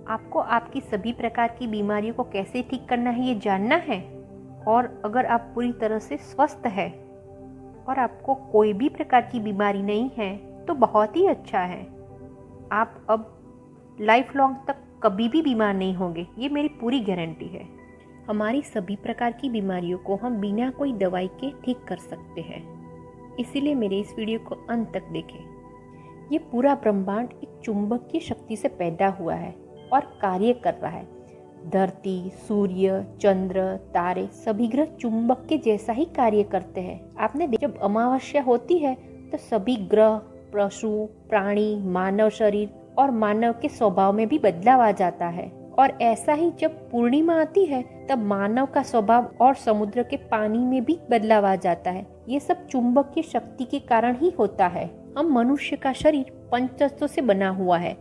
आपको आपकी सभी प्रकार की बीमारियों को कैसे ठीक करना है ये जानना है, और अगर आप पूरी तरह से स्वस्थ है और आपको कोई भी प्रकार की बीमारी नहीं है तो बहुत ही अच्छा है। आप अब लाइफ लॉन्ग तक कभी भी बीमार नहीं होंगे, ये मेरी पूरी गारंटी है। हमारी सभी प्रकार की बीमारियों को हम बिना कोई दवाई के ठीक कर सकते हैं। इसीलिए मेरे इस वीडियो को अंत तक देखें। ये पूरा ब्रह्मांड एक चुंबक की शक्ति से पैदा हुआ है और कार्य कर रहा है। धरती, सूर्य, चंद्र, तारे सभी ग्रह चुंबक के जैसा ही कार्य करते हैं। आपने जब अमावस्या होती है तो सभी ग्रह, पशु, प्राणी, मानव शरीर और मानव के स्वभाव में भी बदलाव आ जाता है। और ऐसा ही जब पूर्णिमा आती है तब मानव का स्वभाव और समुद्र के पानी में भी बदलाव आ जाता है। ये सब चुंबक की शक्ति के कारण ही होता है। हम मनुष्य का शरीर 5 तत्वों से बना हुआ है: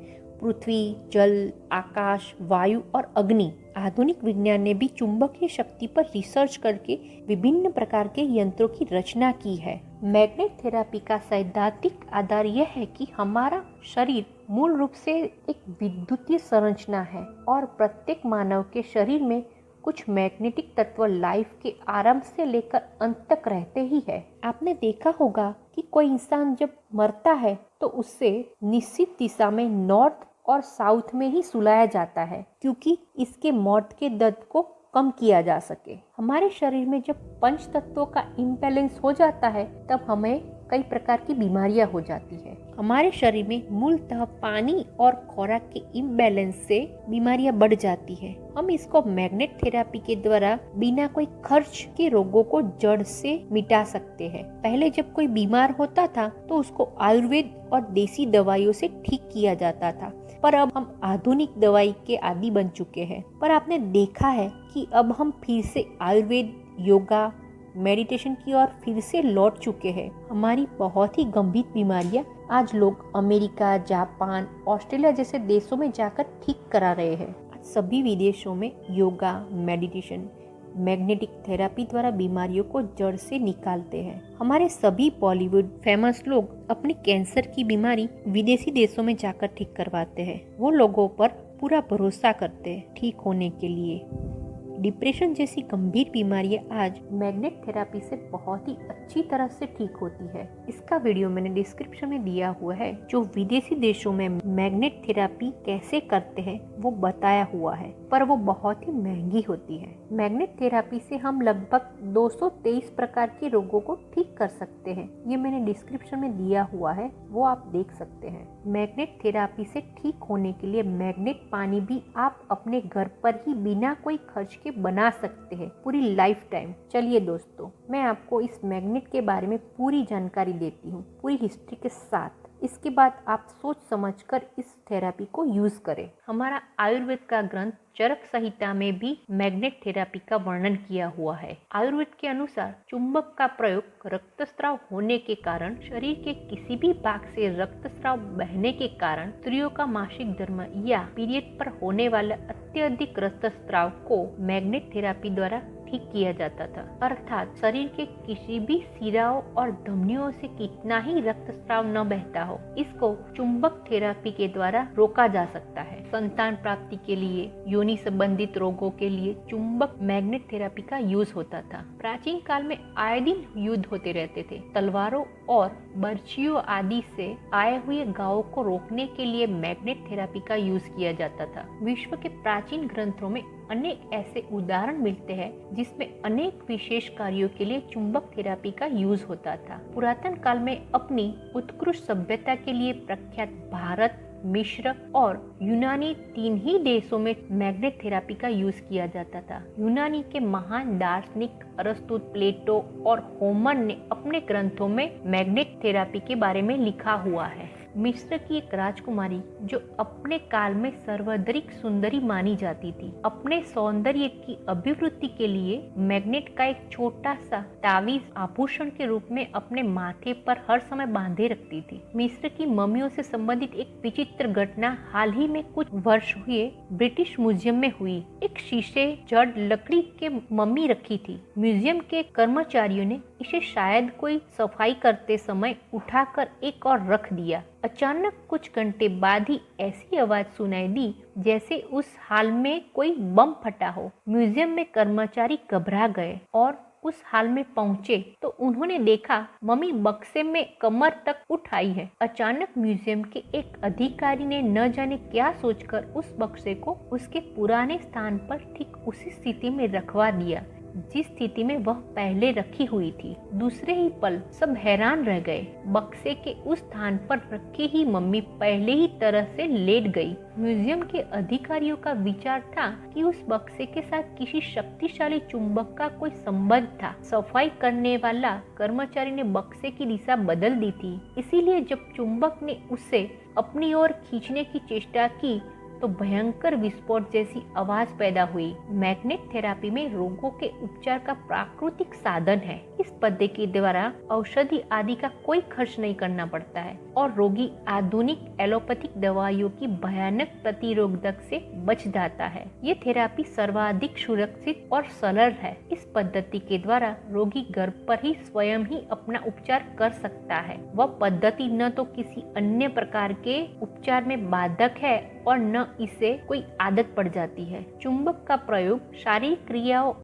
पृथ्वी, जल, आकाश, वायु और अग्नि। आधुनिक विज्ञान ने भी चुंबकीय शक्ति पर रिसर्च करके विभिन्न प्रकार के यंत्रों की रचना की है। मैग्नेट थेरेपी का सैद्धांतिक आधार यह है कि हमारा शरीर मूल रूप से एक विद्युतीय संरचना है और प्रत्येक मानव के शरीर में कुछ मैग्नेटिक तत्व लाइफ के आरंभ से लेकर अंत तक रहते ही है। आपने देखा होगा कि कोई इंसान जब मरता है तो उससे निश्चित दिशा में नॉर्थ और साउथ में ही सुलाया जाता है, क्योंकि इसके मौत के दर्द को कम किया जा सके। हमारे शरीर में जब 5 तत्वों का इम्बैलेंस हो जाता है तब हमें कई प्रकार की बीमारियां हो जाती है। हमारे शरीर में मूलतः पानी और खुराक के इम्बैलेंस से बीमारियां बढ़ जाती है। हम इसको मैग्नेट थेरेपी के द्वारा बिना कोई खर्च के रोगों को जड़ से मिटा सकते हैं। पहले जब कोई बीमार होता था तो उसको आयुर्वेद और देसी दवाइयों से ठीक किया जाता था, पर अब हम आधुनिक दवाई के आदी बन चुके हैं। पर आपने देखा है कि अब हम फिर से आयुर्वेद, योगा, मेडिटेशन की ओर फिर से लौट चुके हैं। हमारी बहुत ही गंभीर बीमारियां आज लोग अमेरिका, जापान, ऑस्ट्रेलिया जैसे देशों में जाकर ठीक करा रहे हैं। आज सभी विदेशों में योगा, मेडिटेशन, मैग्नेटिक थेरेपी द्वारा बीमारियों को जड़ से निकालते हैं। हमारे सभी बॉलीवुड फेमस लोग अपनी कैंसर की बीमारी विदेशी देशों में जाकर ठीक करवाते हैं। वो लोगों पर पूरा भरोसा करते हैं ठीक होने के लिए। डिप्रेशन जैसी गंभीर बीमारियां आज मैग्नेट थेरेपी से बहुत ही अच्छी तरह से ठीक होती है। इसका वीडियो मैंने डिस्क्रिप्शन में दिया हुआ है, जो विदेशी देशों में मैग्नेट थेरेपी कैसे करते हैं वो बताया हुआ है, पर वो बहुत ही महंगी होती है। मैग्नेट थेरेपी से हम लगभग 223 प्रकार के रोगों को ठीक कर सकते हैं। ये मैंने डिस्क्रिप्शन में दिया हुआ है, वो आप देख सकते हैं। मैग्नेट थेरेपी से ठीक होने के लिए मैग्नेट पानी भी आप अपने घर पर ही बिना कोई खर्च के बना सकते हैं पूरी लाइफ टाइम। चलिए दोस्तों, मैं आपको इस मैग्नेट के बारे में पूरी जानकारी देती हूँ, पूरी हिस्ट्री के साथ। इसके बाद आप सोच समझकर इस थेरेपी को यूज करें। हमारा आयुर्वेद का ग्रंथ चरक संहिता में भी मैग्नेट थेरेपी का वर्णन किया हुआ है। आयुर्वेद के अनुसार चुंबक का प्रयोग रक्तस्राव होने के कारण, शरीर के किसी भी भाग से रक्तस्राव बहने के कारण, स्त्रियों का मासिक धर्म या पीरियड पर होने वाला अत्यधिक रक्तस्राव को मैग्नेट थेरेपी द्वारा ठीक किया जाता था। अर्थात शरीर के किसी भी सिराओं और धमनियों से कितना ही रक्तस्राव न बहता हो, इसको चुंबक थेरेपी के द्वारा रोका जा सकता है। संतान प्राप्ति के लिए, योनि संबंधित रोगों के लिए चुंबक मैग्नेट थेरेपी का यूज होता था। प्राचीन काल में आए दिन युद्ध होते रहते थे। तलवारों और बर्छियों आदि से आए हुए घावों को रोकने के लिए मैग्नेट थेरेपी का यूज किया जाता था। विश्व के प्राचीन ग्रंथों में अनेक ऐसे उदाहरण मिलते हैं जिसमें अनेक विशेष कार्यों के लिए चुंबक थेरेपी का यूज होता था। पुरातन काल में अपनी उत्कृष्ट सभ्यता के लिए प्रख्यात भारत, मिस्र और यूनानी 3 ही देशों में मैग्नेट थेरेपी का यूज किया जाता था। यूनानी के महान दार्शनिक अरस्तु, प्लेटो और होमर ने अपने ग्रंथों में मैग्नेट थेरेपी के बारे में लिखा हुआ है। मिस्र की एक राजकुमारी जो अपने काल में सर्वाधिक सुंदरी मानी जाती थी, अपने सौंदर्य की अभिवृद्धि के लिए मैग्नेट का एक छोटा सा तावीज आभूषण के रूप में अपने माथे पर हर समय बांधे रखती थी। मिस्र की मम्मियों से संबंधित एक विचित्र घटना हाल ही में कुछ वर्ष हुए ब्रिटिश म्यूजियम में हुई। एक शीशे जड़ लकड़ी के मम्मी रखी थी। म्यूजियम के कर्मचारियों ने इसे शायद कोई सफाई करते समय उठाकर एक और रख दिया। अचानक कुछ घंटे बाद ही ऐसी आवाज सुनाई दी जैसे उस हॉल में कोई बम फटा हो। म्यूजियम में कर्मचारी घबरा गए और उस हाल में पहुंचे तो उन्होंने देखा मम्मी बक्से में कमर तक उठाई है। अचानक म्यूजियम के एक अधिकारी ने न जाने क्या सोचकर उस बक्से को उसके पुराने स्थान पर ठीक उसी स्थिति में रखवा दिया जिस स्थिति में वह पहले रखी हुई थी। दूसरे ही पल सब हैरान रह गए। बक्से के उस स्थान पर रखी ही मम्मी पहले ही तरह से लेट गई। म्यूजियम के अधिकारियों का विचार था कि उस बक्से के साथ किसी शक्तिशाली चुंबक का कोई संबंध था। सफाई करने वाला कर्मचारी ने बक्से की दिशा बदल दी थी, इसीलिए जब चुंबक ने उसे अपनी ओर खींचने की चेष्टा की तो भयंकर विस्फोट जैसी आवाज पैदा हुई। मैग्नेट थेरेपी में रोगों के उपचार का प्राकृतिक साधन है। इस पद्धति के द्वारा औषधि आदि का कोई खर्च नहीं करना पड़ता है और रोगी आधुनिक एलोपैथिक दवाइयों की भयानक प्रतिरोधक से बच जाता है। ये थेरेपी सर्वाधिक सुरक्षित और सरल है। इस पद्धति के द्वारा रोगी घर पर ही स्वयं ही अपना उपचार कर सकता है। वह पद्धति न तो किसी अन्य प्रकार के उपचार में बाधक है और न इसे कोई आदत पड़ जाती है। चुंबक का प्रयोग शारीरिक क्रियाओं